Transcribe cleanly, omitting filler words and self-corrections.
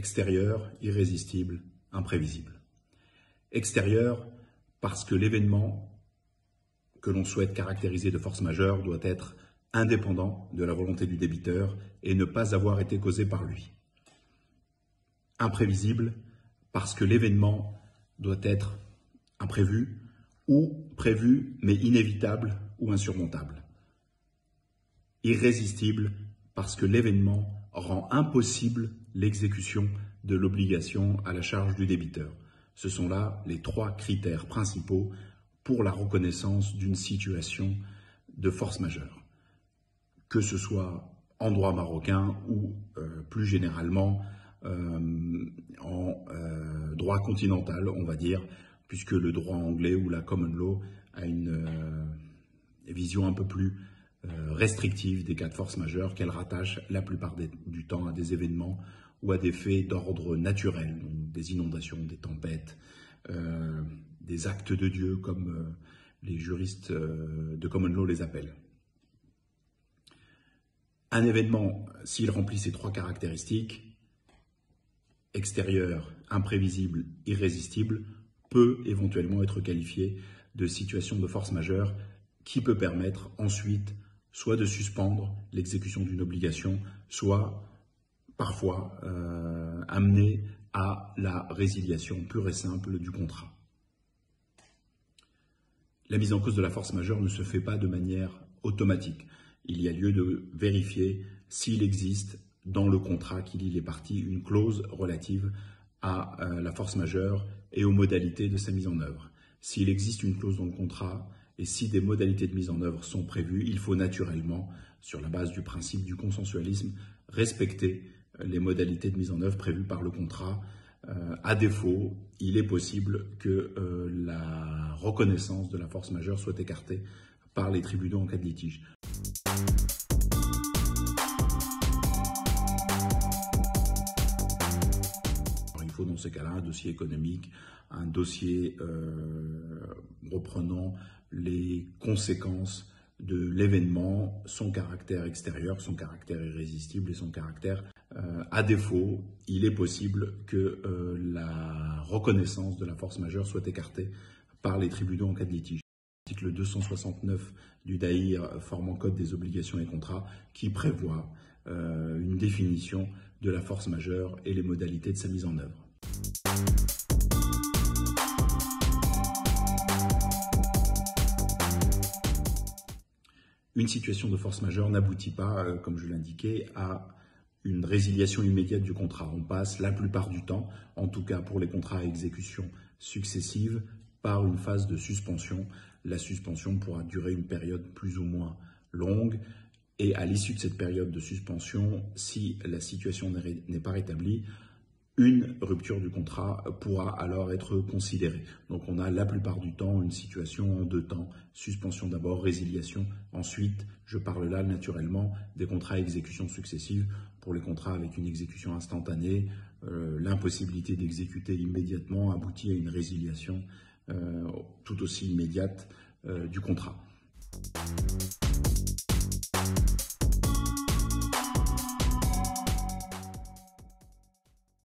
extérieur, irrésistible, imprévisible. Extérieur, parce que l'événement que l'on souhaite caractériser de force majeure doit être indépendant de la volonté du débiteur et ne pas avoir été causé par lui. Imprévisible, parce que l'événement doit être imprévu ou prévu mais inévitable ou insurmontable. Irrésistible, parce que l'événement rend impossible l'exécution de l'obligation à la charge du débiteur. Ce sont là les trois critères principaux pour la reconnaissance d'une situation de force majeure. Que ce soit en droit marocain ou plus généralement en droit continental, on va dire, puisque le droit anglais ou la common law a une vision un peu plus restrictive des cas de force majeure qu'elle rattache la plupart du temps à des événements ou à des faits d'ordre naturel, donc des inondations, des tempêtes, des actes de Dieu comme les juristes de common law les appellent. Un événement, s'il remplit ces trois caractéristiques, extérieur, imprévisible, irrésistible, peut éventuellement être qualifié de situation de force majeure qui peut permettre ensuite soit de suspendre l'exécution d'une obligation, soit parfois amener à la résiliation pure et simple du contrat. La mise en cause de la force majeure ne se fait pas de manière automatique. Il y a lieu de vérifier s'il existe dans le contrat qui lie les parties une clause relative à la force majeure et aux modalités de sa mise en œuvre. S'il existe une clause dans le contrat et si des modalités de mise en œuvre sont prévues, il faut naturellement, sur la base du principe du consensualisme, respecter les modalités de mise en œuvre prévues par le contrat. À défaut, il est possible que la reconnaissance de la force majeure soit écartée par les tribunaux en cas de litige. Alors, il faut dans ces cas-là un dossier économique, un dossier reprenant les conséquences de l'événement, son caractère extérieur, son caractère irrésistible et son caractère. À défaut, il est possible que la reconnaissance de la force majeure soit écartée par les tribunaux en cas de litige. L'article 269 du DAIR formant code des obligations et contrats qui prévoit une définition de la force majeure et les modalités de sa mise en œuvre. Une situation de force majeure n'aboutit pas, comme je l'indiquais, à une résiliation immédiate du contrat. On passe la plupart du temps, en tout cas pour les contrats à exécution successive, par une phase de suspension. La suspension pourra durer une période plus ou moins longue et à l'issue de cette période de suspension, si la situation n'est pas rétablie, une rupture du contrat pourra alors être considérée. Donc on a la plupart du temps une situation en deux temps, suspension d'abord, résiliation ensuite. Je parle là naturellement des contrats à exécution successive. Pour les contrats avec une exécution instantanée, l'impossibilité d'exécuter immédiatement aboutit à une résiliation tout aussi immédiate du contrat.